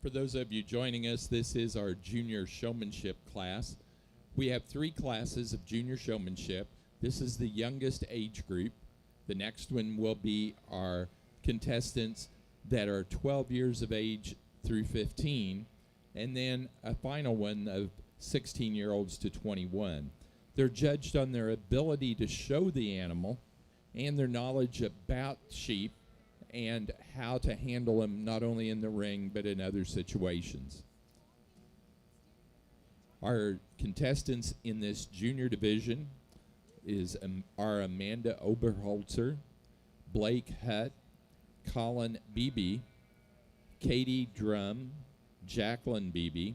For those of you joining us, this is our junior showmanship class. We have 3 classes of junior showmanship. This is the youngest age group. The next one will be our contestants that are 12 years of age through 15, and then a final one of 16-year-olds to 21. They're judged on their ability to show the animal and their knowledge about sheep and how to handle them not only in the ring but in other situations. Our contestants in this junior division are Amanda Oberholzer, Blake Hutt, Colin Beebe, Katie Drum, Jacqueline Beebe,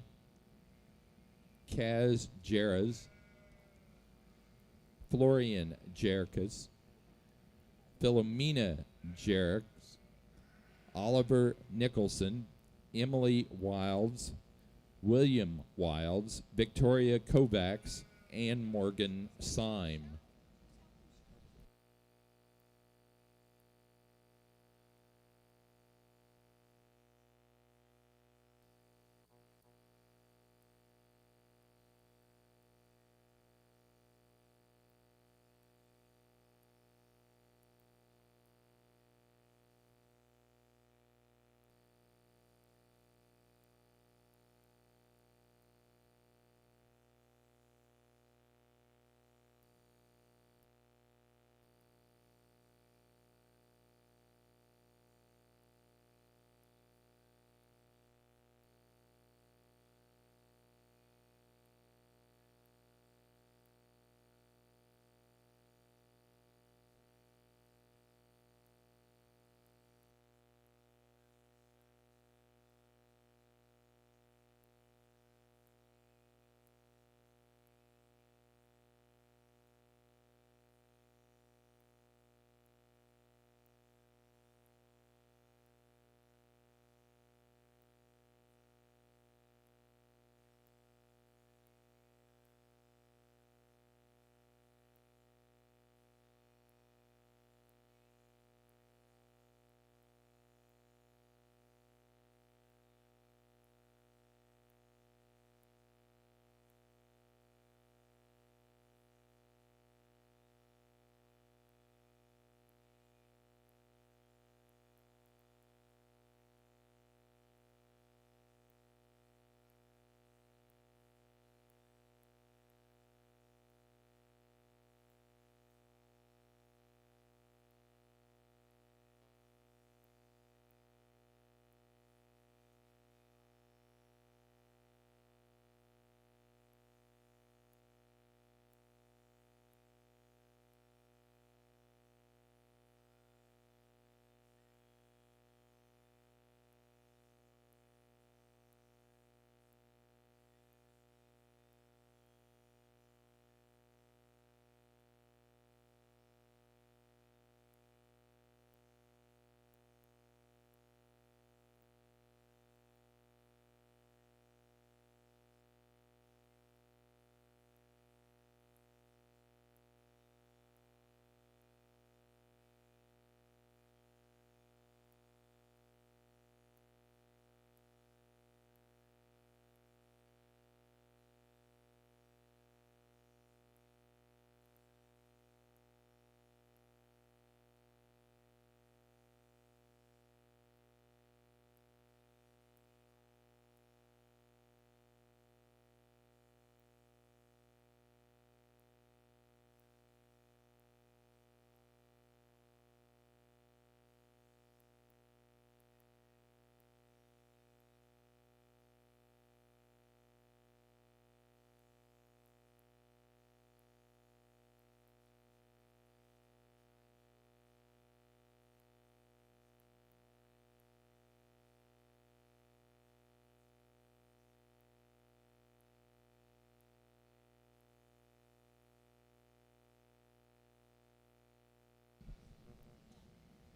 Kaz Jerez, Florian Jerkes, Philomena Jerks, Oliver Nicholson, Emily Wilds, William Wilds, Victoria Kovacs, and Morgan Syme.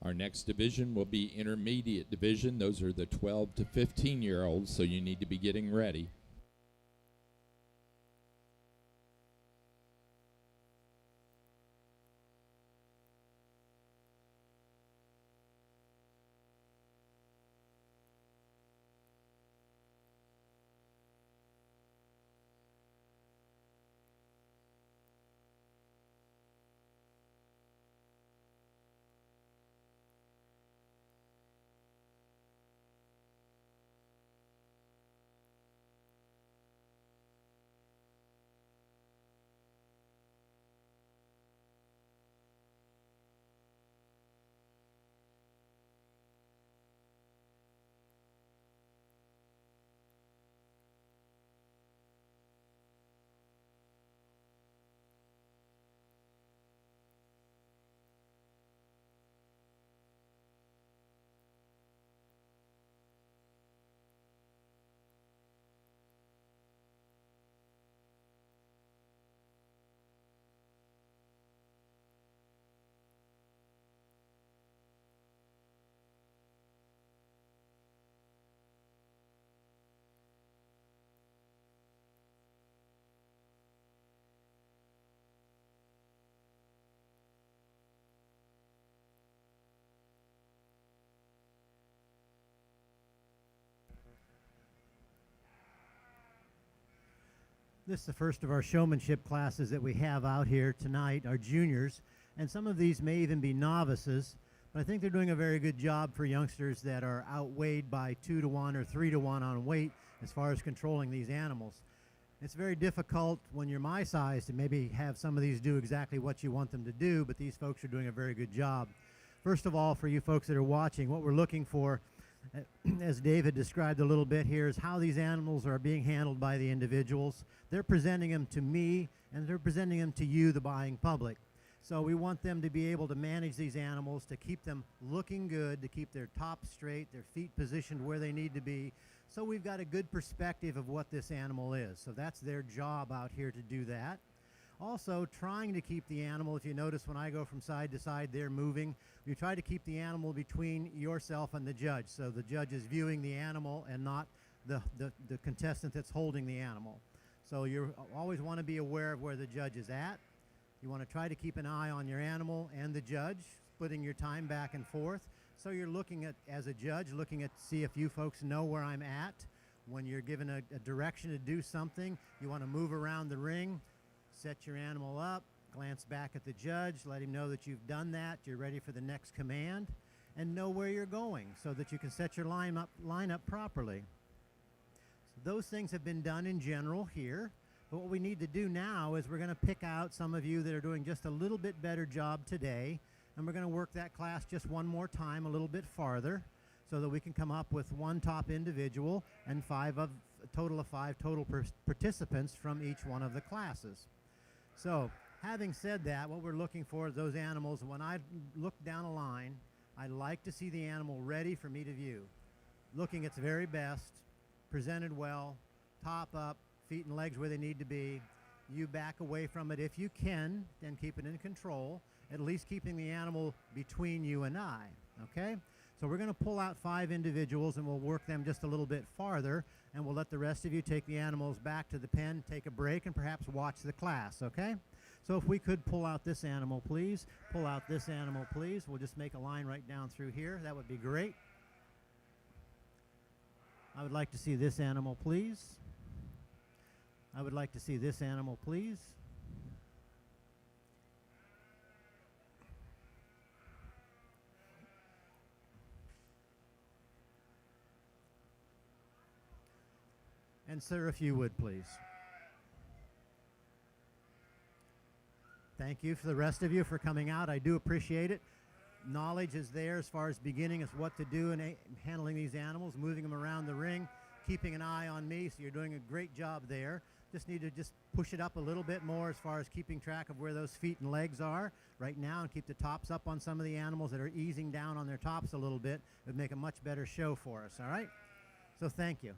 Our next division will be intermediate division. Those are the 12 to 15-year-olds, so you need to be getting ready. This is the first of our showmanship classes that we have out here tonight, our juniors, and some of these may even be novices, but I think they're doing a very good job for youngsters that are outweighed by 2 to 1 or 3 to 1 on weight as far as controlling these animals. It's very difficult when you're my size to maybe have some of these do exactly what you want them to do, but these folks are doing a very good job. First of all, for you folks that are watching, what we're looking for, as David described a little bit here, is how these animals are being handled by the individuals. They're presenting them to me, and they're presenting them to you, the buying public. So we want them to be able to manage these animals, to keep them looking good, to keep their top straight, their feet positioned where they need to be. So we've got a good perspective of what this animal is. So that's their job out here to do that. Also, trying to keep the animal, if you notice when I go from side to side, they're moving. We try to keep the animal between yourself and the judge. So the judge is viewing the animal and not the contestant that's holding the animal. So you always want to be aware of where the judge is at. You want to try to keep an eye on your animal and the judge, splitting your time back and forth. So you're looking at, as a judge, looking at see if you folks know where I'm at. When you're given a direction to do something, you want to move around the ring. Set your animal up, glance back at the judge, let him know that you've done that, you're ready for the next command, and know where you're going so that you can set your line up properly. So those things have been done in general here, but what we need to do now is we're going to pick out some of you that are doing just a little bit better job today, and we're going to work that class just one more time a little bit farther so that we can come up with one top individual and a total of five total participants from each one of the classes. So, having said that, what we're looking for is those animals. When I look down a line, I like to see the animal ready for me to view. Looking its very best, presented well, top up, feet and legs where they need to be. You back away from it if you can, then keep it in control, at least keeping the animal between you and I, okay? So we're going to pull out 5 individuals and we'll work them just a little bit farther, and we'll let the rest of you take the animals back to the pen, take a break, and perhaps watch the class, okay? So if we could pull out this animal, please. Pull out this animal, please. We'll just make a line right down through here. That would be great. I would like to see this animal, please. I would like to see this animal, please. And sir, if you would, please. Thank you for the rest of you for coming out. I do appreciate it. Knowledge is there as far as beginning as what to do in handling these animals, moving them around the ring, keeping an eye on me, so you're doing a great job there. Just need to just push it up a little bit more as far as keeping track of where those feet and legs are right now, and keep the tops up on some of the animals that are easing down on their tops a little bit. It would make a much better show for us, all right? So thank you.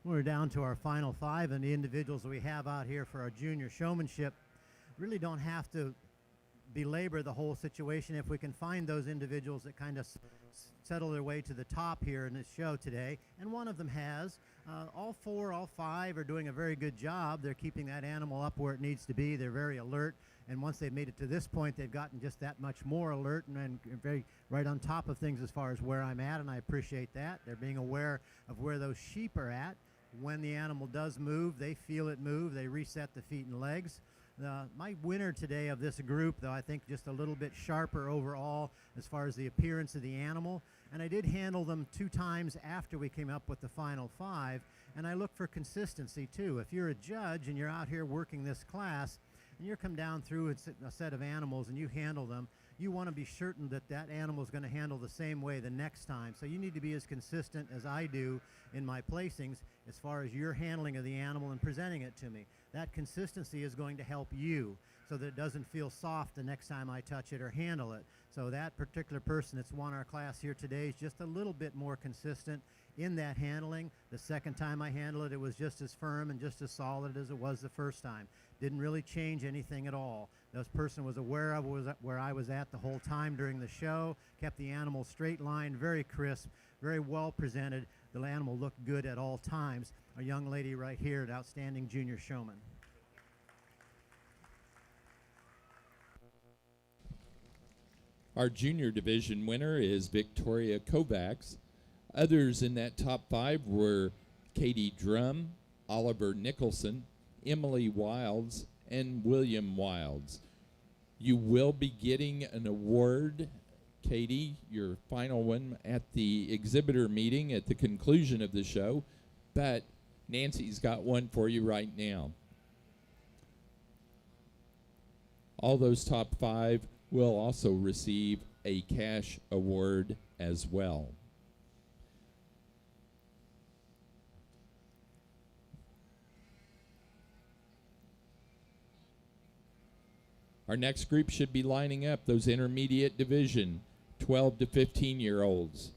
We're down to our final 5, and the individuals we have out here for our junior showmanship really don't have to belabor the whole situation if we can find those individuals that kind of settle their way to the top here in this show today, and one of them has. All 4, all 5 are doing a very good job. They're keeping that animal up where it needs to be. They're very alert, and once they've made it to this point, they've gotten just that much more alert and very right on top of things as far as where I'm at, and I appreciate that. They're being aware of where those sheep are at. When the animal does move, they feel it move. They reset the feet and legs. My winner today of this group, though, I think just a little bit sharper overall as far as the appearance of the animal. And I did handle them 2 times after we came up with the final 5. And I look for consistency, too. If you're a judge and you're out here working this class, and you come down through a set of animals and you handle them, you want to be certain that that animal is going to handle the same way the next time. So you need to be as consistent as I do in my placings as far as your handling of the animal and presenting it to me. That consistency is going to help you so that it doesn't feel soft the next time I touch it or handle it. So that particular person that's won our class here today is just a little bit more consistent in that handling. The second time I handled it, it was just as firm and just as solid as it was the first time. Didn't really change anything at all. This person was aware of where I was at the whole time during the show, kept the animal straight line, very crisp, very well presented. The animal looked good at all times. A young lady right here, an outstanding junior showman. Our junior division winner is Victoria Kovacs. Others in that top 5 were Katie Drum, Oliver Nicholson, Emily Wilds, and William Wilds. You will be getting an award, Katie, your final one, at the exhibitor meeting at the conclusion of the show, but Nancy's got one for you right now. All those top 5 will also receive a cash award as well. Our next group should be lining up, those intermediate division, 12 to 15-year-olds.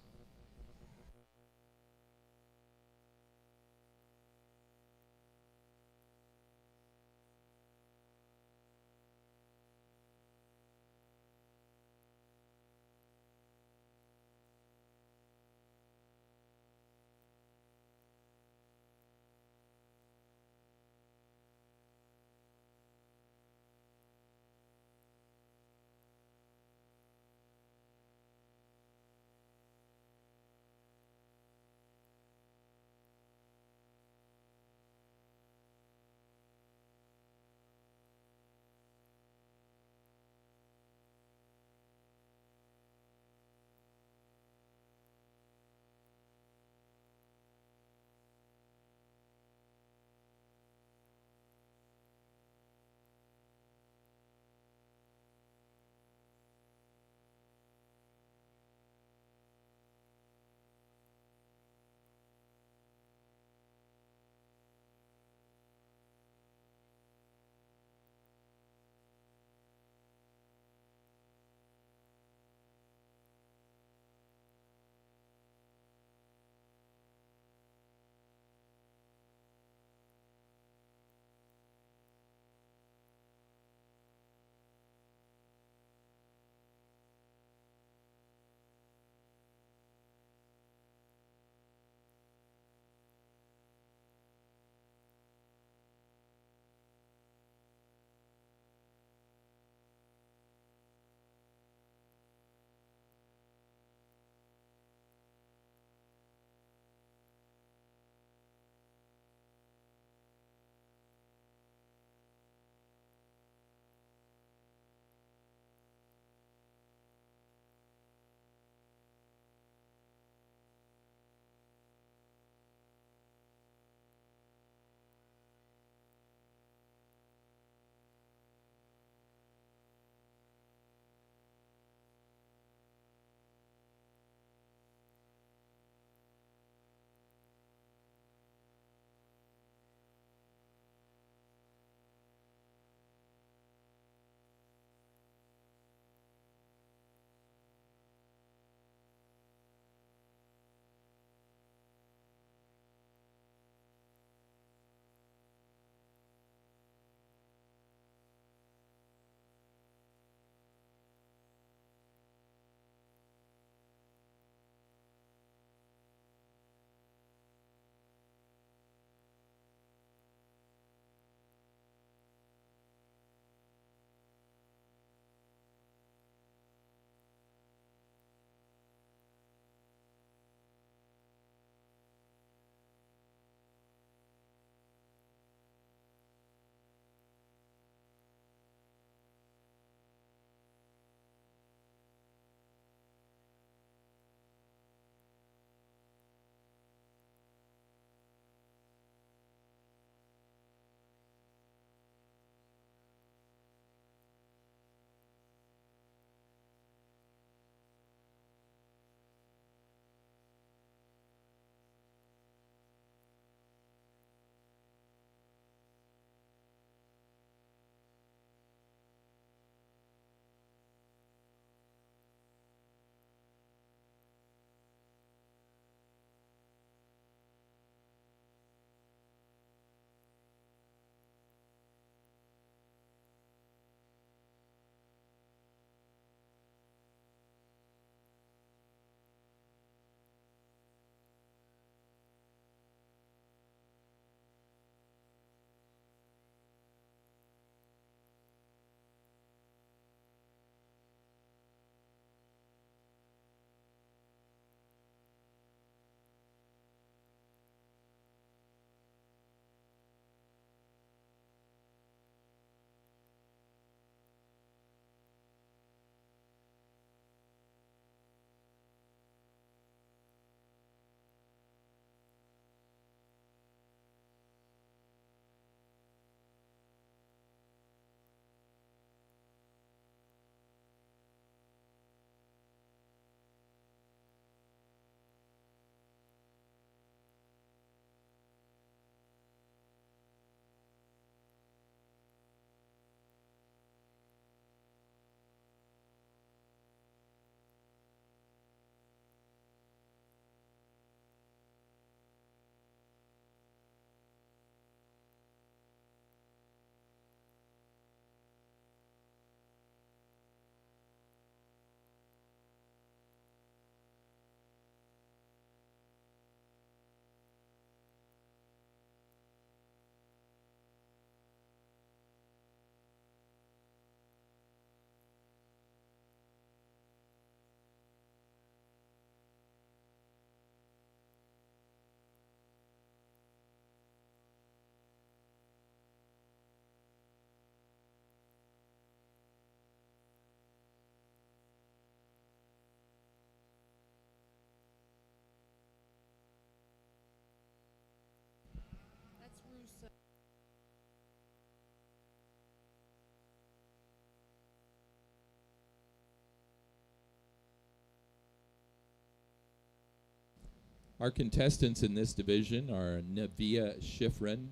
Our contestants in this division are Navia Schifrin,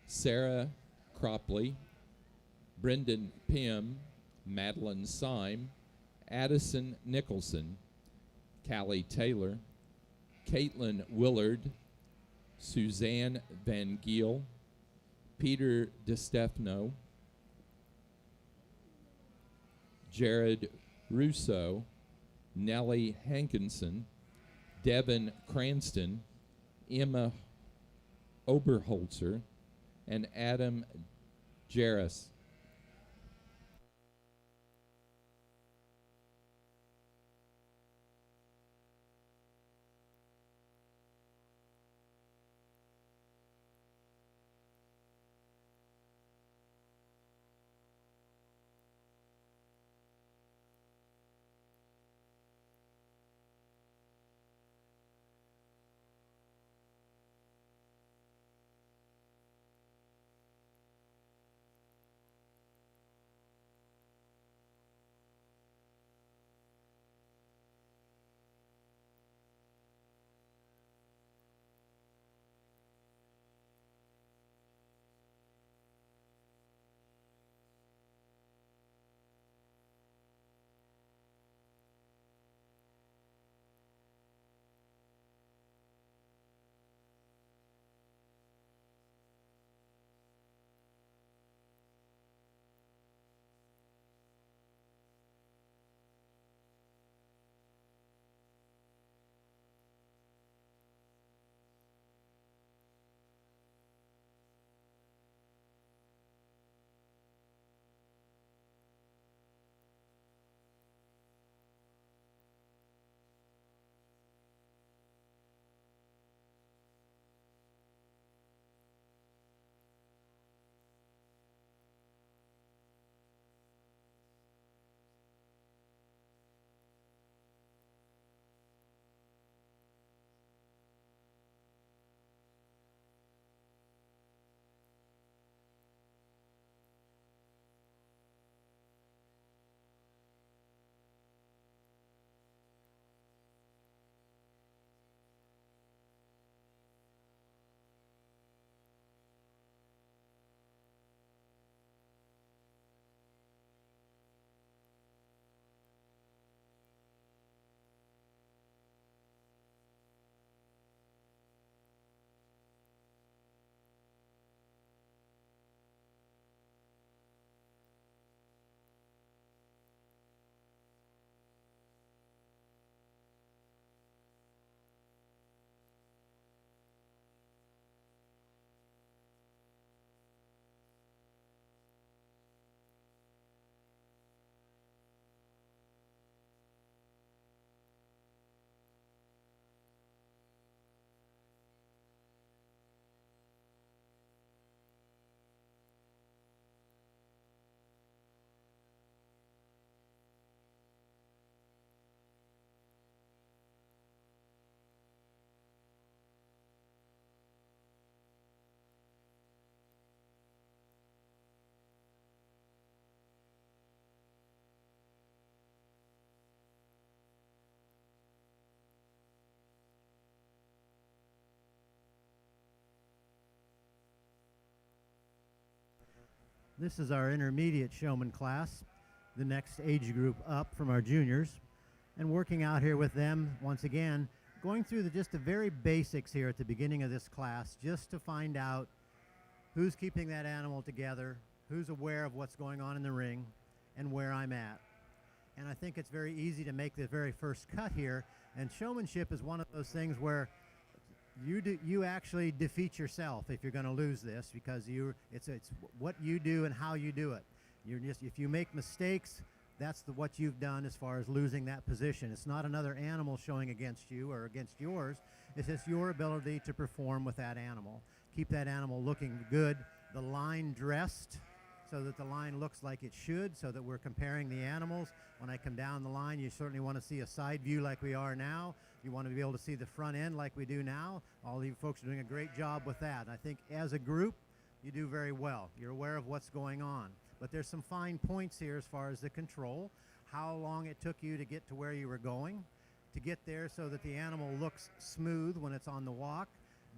Sarah Cropley, Brendan Pym, Madeline Syme, Addison Nicholson, Callie Taylor, Caitlin Willard, Suzanne Van Giel, Peter DeStefano, Jared Russo, Nellie Hankinson, Devin Cranston, Emma Oberholzer, and Adam Jarris. This is our intermediate showman class, the next age group up from our juniors. And working out here with them, once again, going through just the very basics here at the beginning of this class, just to find out who's keeping that animal together, who's aware of what's going on in the ring, and where I'm at. And I think it's very easy to make the very first cut here. And showmanship is one of those things where you actually defeat yourself if you're going to lose this, because it's what you do and how you do it. If you make mistakes, that's what you've done as far as losing that position. It's not another animal showing against you or against yours. It's just your ability to perform with that animal. Keep that animal looking good, the line dressed so that the line looks like it should, so that we're comparing the animals. When I come down the line, you certainly want to see a side view like we are now. You want to be able to see the front end like we do now. All you folks are doing a great job with that. And I think as a group, you do very well. You're aware of what's going on. But there's some fine points here as far as the control, how long it took you to get to where you were going, to get there so that the animal looks smooth when it's on the walk.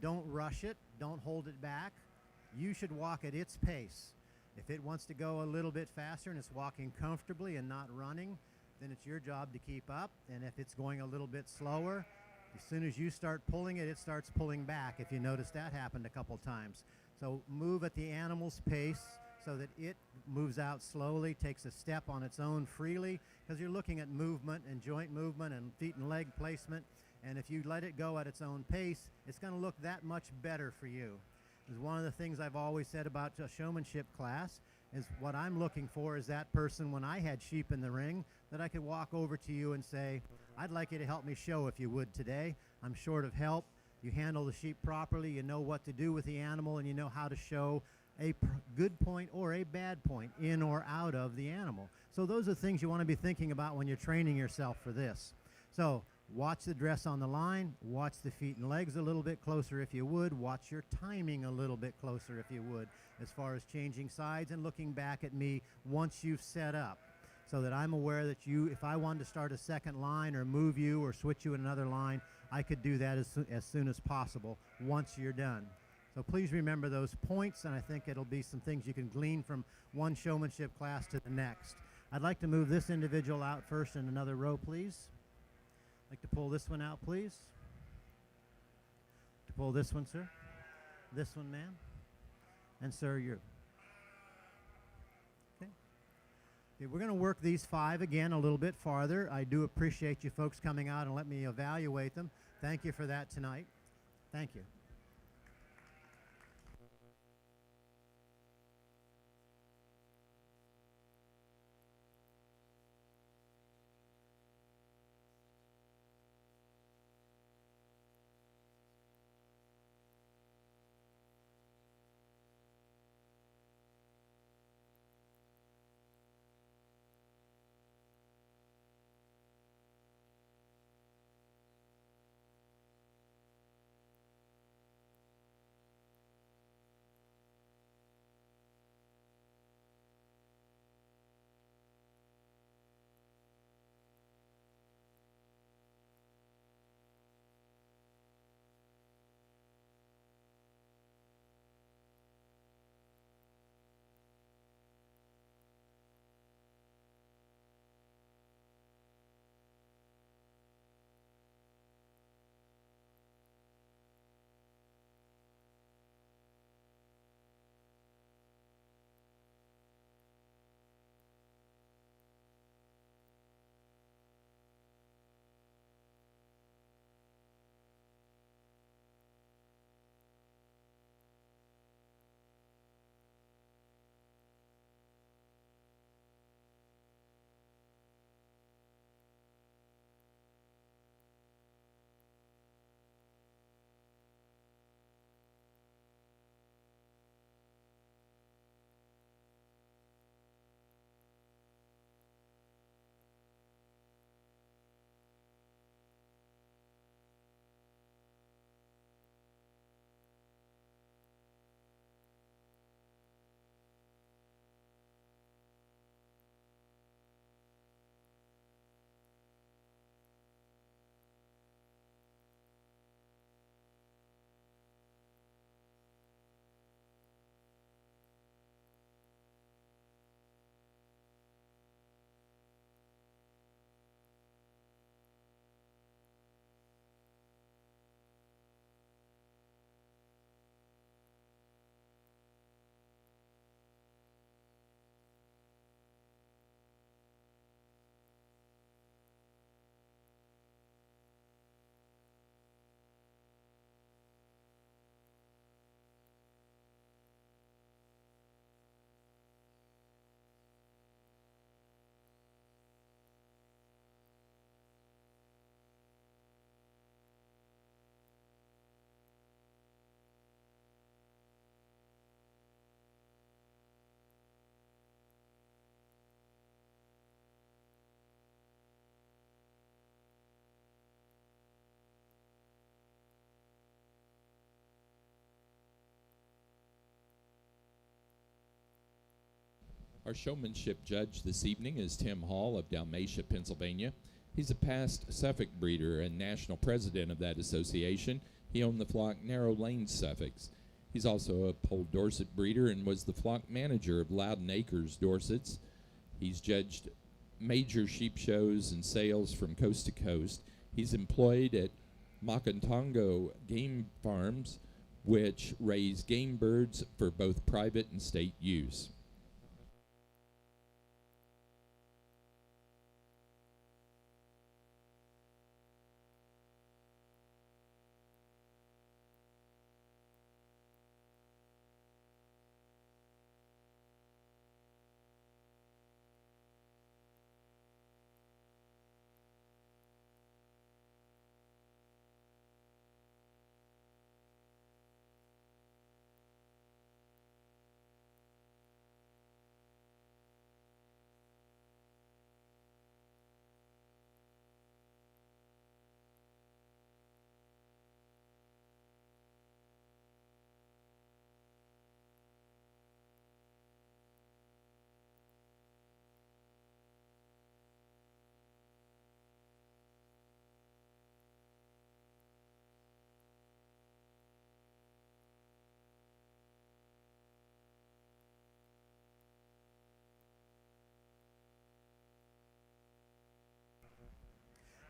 Don't rush it. Don't hold it back. You should walk at its pace. If it wants to go a little bit faster and it's walking comfortably and not running, then it's your job to keep up. And if it's going a little bit slower, as soon as you start pulling it, it starts pulling back, if you notice that happened a couple times. So move at the animal's pace so that it moves out slowly, takes a step on its own freely, because you're looking at movement and joint movement and feet and leg placement. And if you let it go at its own pace, it's going to look that much better for you. Is one of the things I've always said about a showmanship class is what I'm looking for is that person when I had sheep in the ring that I could walk over to you and say, I'd like you to help me show if you would today. I'm short of help. You handle the sheep properly. You know what to do with the animal, and you know how to show a good point or a bad point in or out of the animal. So those are things you want to be thinking about when you're training yourself for this. So watch the dress on the line, watch the feet and legs a little bit closer if you would, watch your timing a little bit closer if you would, as far as changing sides and looking back at me once you've set up, so that I'm aware that if I wanted to start a second line or move you or switch you in another line, I could do that as soon as possible once you're done. So please remember those points, and I think it'll be some things you can glean from one showmanship class to the next. I'd like to move this individual out first in another row, please. I'd like to pull this one out, please. To pull this one, sir. This one, ma'am. And sir, you. Okay. Okay, we're going to work these 5 again a little bit farther. I do appreciate you folks coming out and let me evaluate them. Thank you for that tonight. Thank you. Our showmanship judge this evening is Tim Hall of Dalmatia, Pennsylvania. He's a past Suffolk breeder and national president of that association. He owned the flock Narrow Lane Suffolks. He's also a Poll Dorset breeder and was the flock manager of Loudon Acres Dorsets. He's judged major sheep shows and sales from coast to coast. He's employed at Makantongo Game Farms, which raise game birds for both private and state use.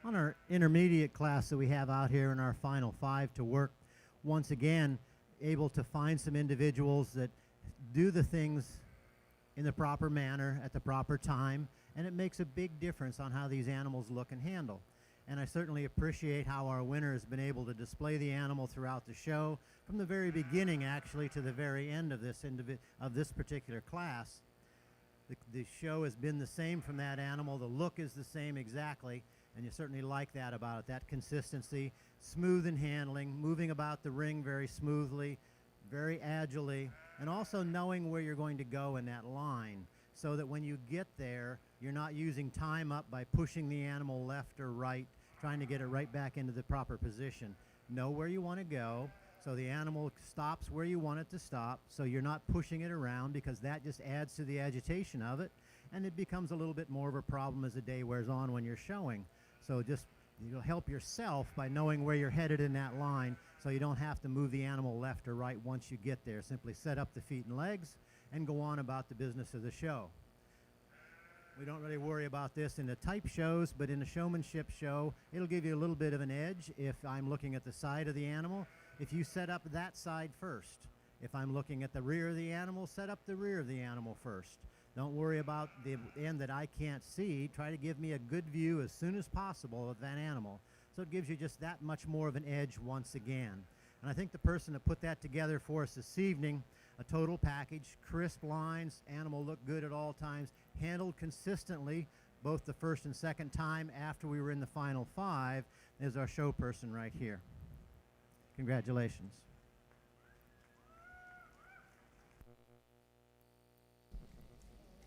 On our intermediate class that we have out here in our final 5 to work, once again, able to find some individuals that do the things in the proper manner at the proper time, and it makes a big difference on how these animals look and handle. And I certainly appreciate how our winner has been able to display the animal throughout the show, from the very beginning actually to the very end of this particular class. The show has been the same from that animal. The look is the same exactly, and you certainly like that about it, that consistency, smooth in handling, moving about the ring very smoothly, very agilely, and also knowing where you're going to go in that line, so that when you get there, you're not using time up by pushing the animal left or right, trying to get it right back into the proper position. Know where you want to go, so the animal stops where you want it to stop, so you're not pushing it around, because that just adds to the agitation of it, and it becomes a little bit more of a problem as the day wears on when you're showing. So just, you'll help yourself by knowing where you're headed in that line, so you don't have to move the animal left or right once you get there. Simply set up the feet and legs and go on about the business of the show. We don't really worry about this in the type shows, but in a showmanship show, it'll give you a little bit of an edge if I'm looking at the side of the animal. If you set up that side first. If I'm looking at the rear of the animal, set up the rear of the animal first. Don't worry about the end that I can't see. Try to give me a good view as soon as possible of that animal. So it gives you just that much more of an edge once again. And I think the person that put that together for us this evening, a total package, crisp lines, animal looked good at all times, handled consistently both the first and second time after we were in the final 5, is our show person right here. Congratulations.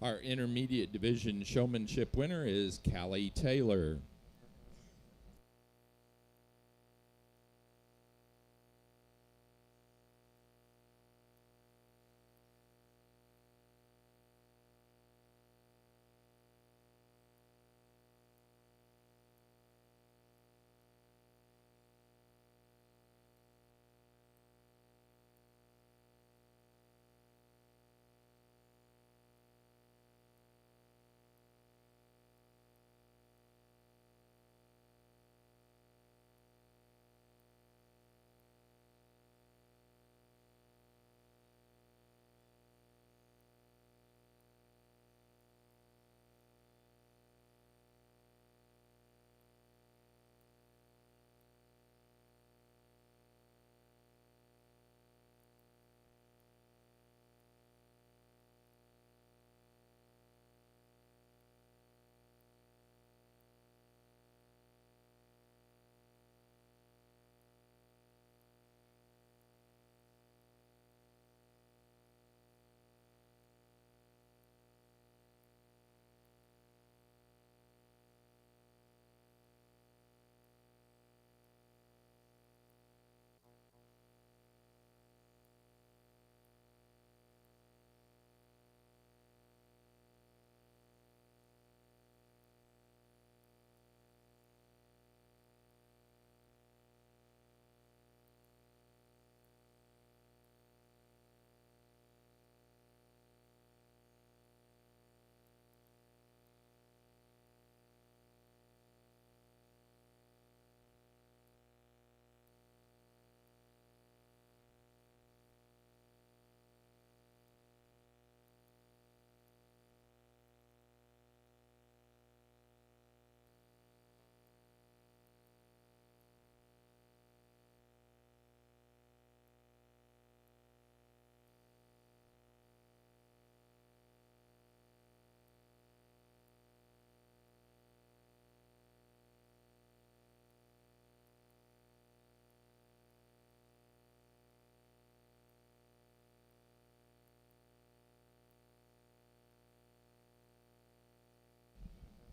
Our intermediate division showmanship winner is Callie Taylor.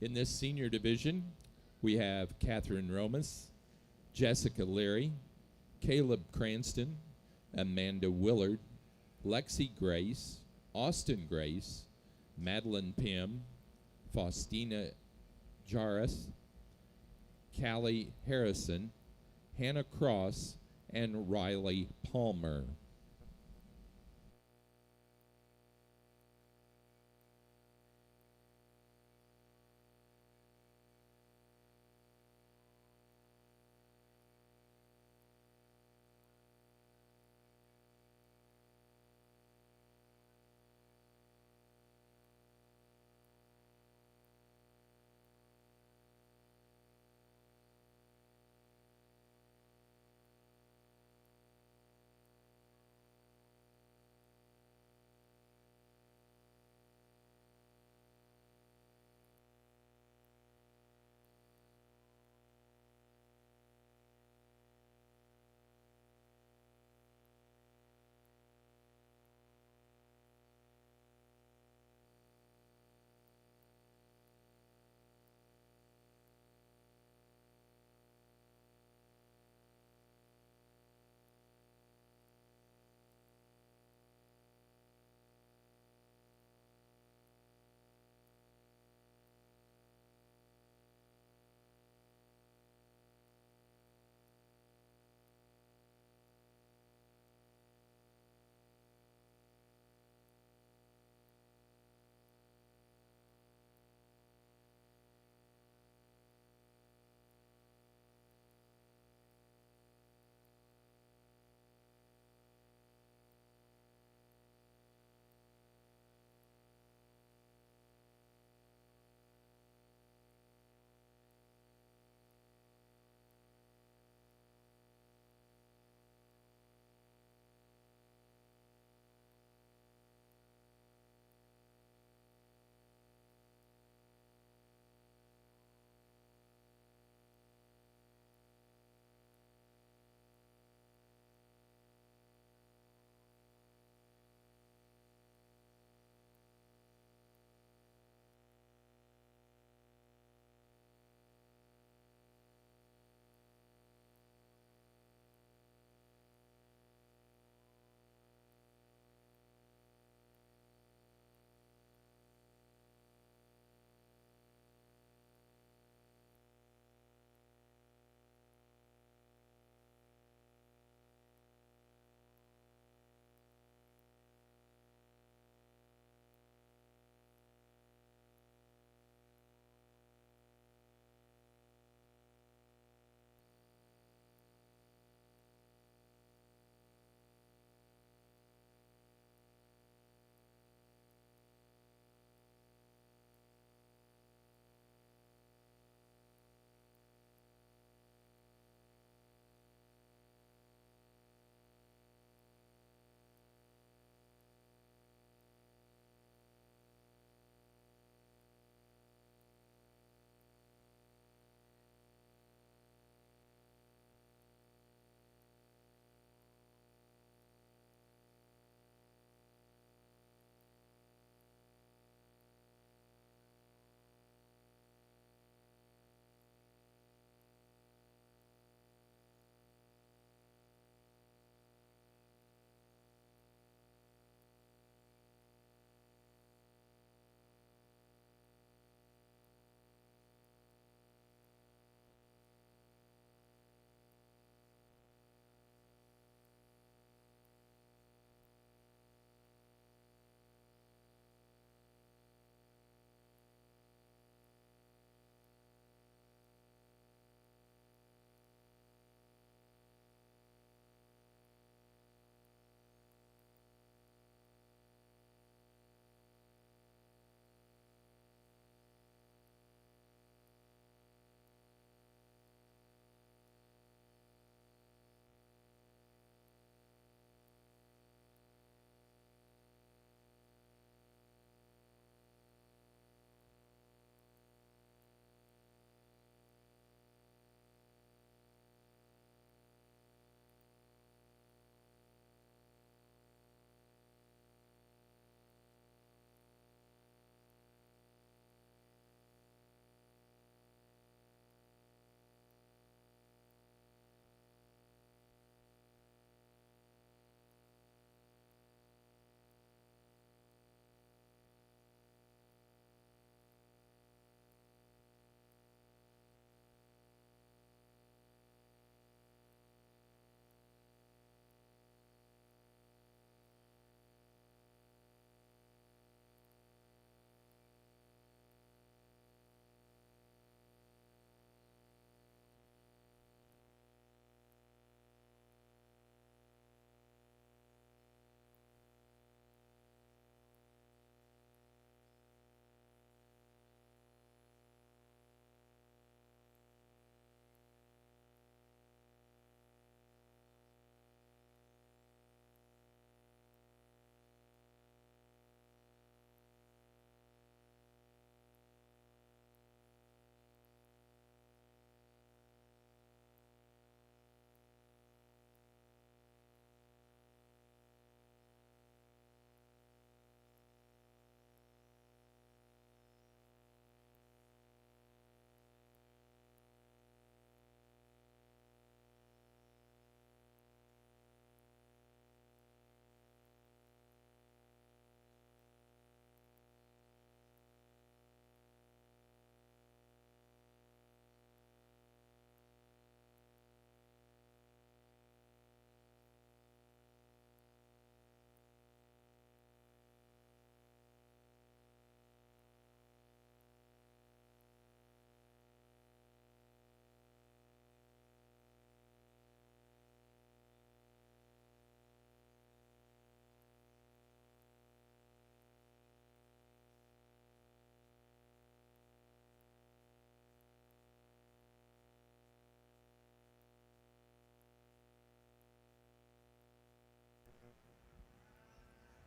In this senior division, we have Catherine Romas, Jessica Leary, Caleb Cranston, Amanda Willard, Lexi Grace, Austin Grace, Madeline Pym, Faustina Jaris, Callie Harrison, Hannah Cross, and Riley Palmer.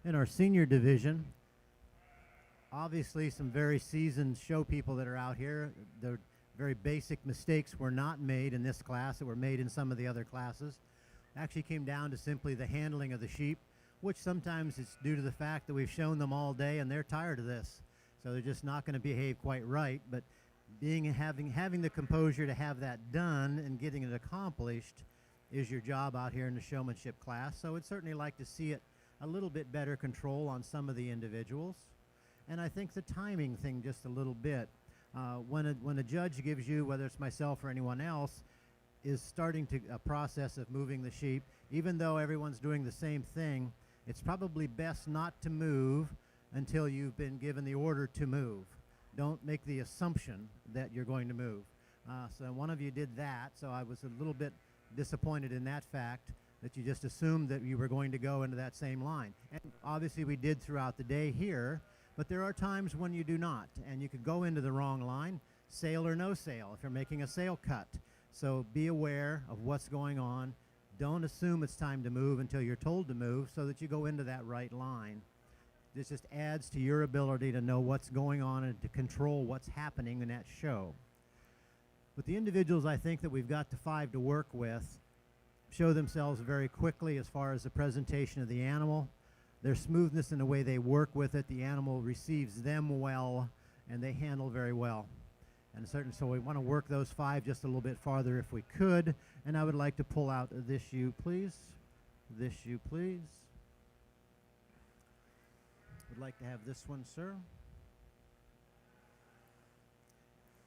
In our senior division, obviously some very seasoned show people that are out here. The very basic mistakes were not made in this class that were made in some of the other classes. Actually came down to simply the handling of the sheep, which sometimes it's due to the fact that we've shown them all day and they're tired of this. So they're just not going to behave quite right. But having the composure to have that done and getting it accomplished is your job out here in the showmanship class. So I'd certainly like to see it a little bit better control on some of the individuals. And I think the timing thing just a little bit. When a judge gives you, whether it's myself or anyone else, is starting a process of moving the sheep, even though everyone's doing the same thing, it's probably best not to move until you've been given the order to move. Don't make the assumption that you're going to move. So one of you did that, so I was a little bit disappointed in that fact, that you just assumed that you were going to go into that same line. And obviously we did throughout the day here, but there are times when you do not, and you could go into the wrong line, sale or no sale, if you're making a sale cut. So be aware of what's going on. Don't assume it's time to move until you're told to move so that you go into that right line. This just adds to your ability to know what's going on and to control what's happening in that show. But the individuals I think that we've got to 5 to work with show themselves very quickly as far as the presentation of the animal, their smoothness in the way they work with it, the animal receives them well, and they handle very well. And so we want to work those 5 just a little bit farther if we could. And I would like to pull out this ewe, please. This ewe, please. Would like to have this one, sir.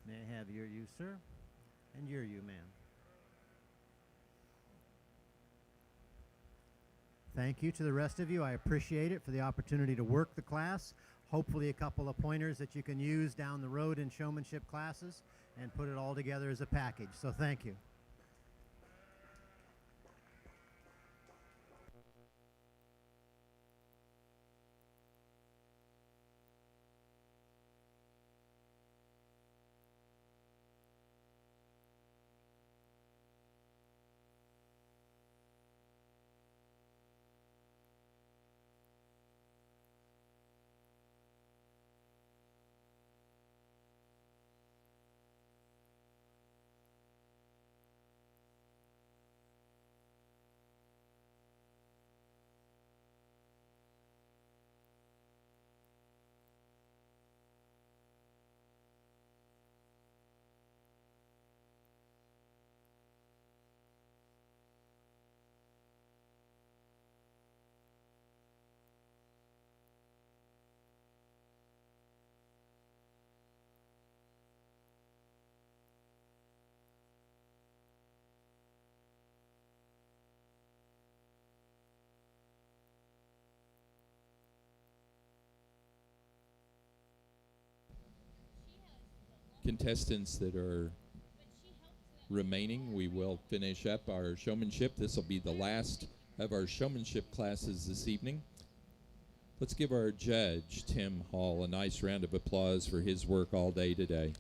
May I have your ewe, sir? And your ewe, ma'am. Thank you to the rest of you. I appreciate it for the opportunity to work the class. Hopefully a couple of pointers that you can use down the road in showmanship classes and put it all together as a package. So thank you. Contestants that are remaining, we will finish up our showmanship. This will be the last of our showmanship classes this evening. Let's give our judge, Tim Hall, a nice round of applause for his work all day today.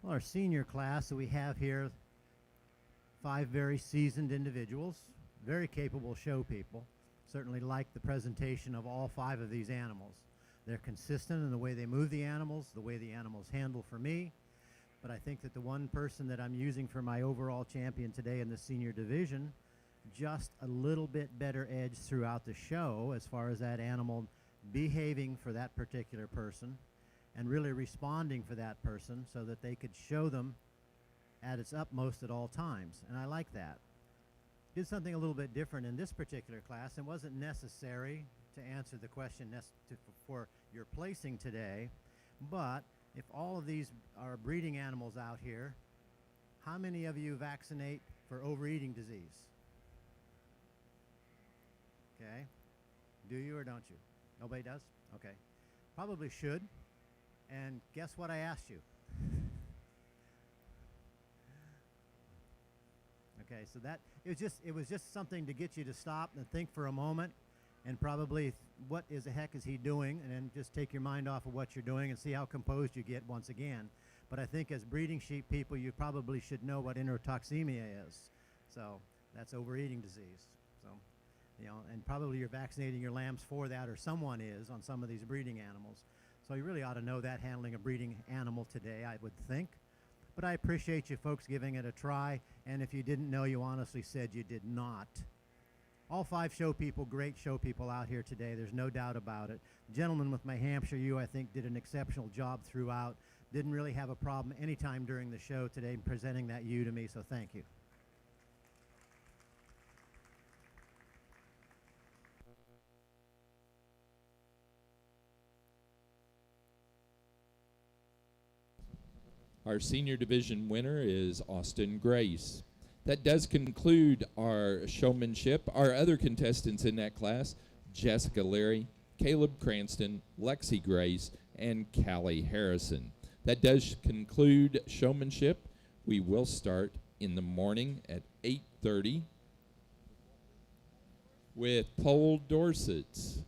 Well, our senior class that we have here, 5 very seasoned individuals, very capable show people. Certainly like the presentation of all 5 of these animals. They're consistent in the way they move the animals, the way the animals handle for me. But I think that the one person that I'm using for my overall champion today in the senior division, just a little bit better edge throughout the show as far as that animal behaving for that particular person and really responding for that person so that they could show them at its utmost at all times. And I like that. Did something a little bit different in this particular class. It wasn't necessary to answer the question for your placing today, but if all of these are breeding animals out here, how many of you vaccinate for overeating disease? Okay. Do you or don't you? Nobody does? Okay. Probably should. And guess what I asked you? Okay, so that it was just something to get you to stop and think for a moment and probably what is the heck is he doing, and then just take your mind off of what you're doing and see how composed you get once again. But I think as breeding sheep people, you probably should know what enterotoxemia is. So that's overeating disease. So, you know, and probably you're vaccinating your lambs for that, or someone is on some of these breeding animals. So you really ought to know that handling a breeding animal today, I would think. But I appreciate you folks giving it a try, and if you didn't know, you honestly said you did not. All 5 show people, great show people out here today. There's no doubt about it. Gentleman with my Hampshire ewe, I think, did an exceptional job throughout. Didn't really have a problem anytime during the show today in presenting that ewe to me, so thank you. Our senior division winner is Austin Grace. That does conclude our showmanship. Our other contestants in that class, Jessica Leary, Caleb Cranston, Lexi Grace, and Callie Harrison. That does conclude showmanship. We will start in the morning at 8:30 with pole Dorsets.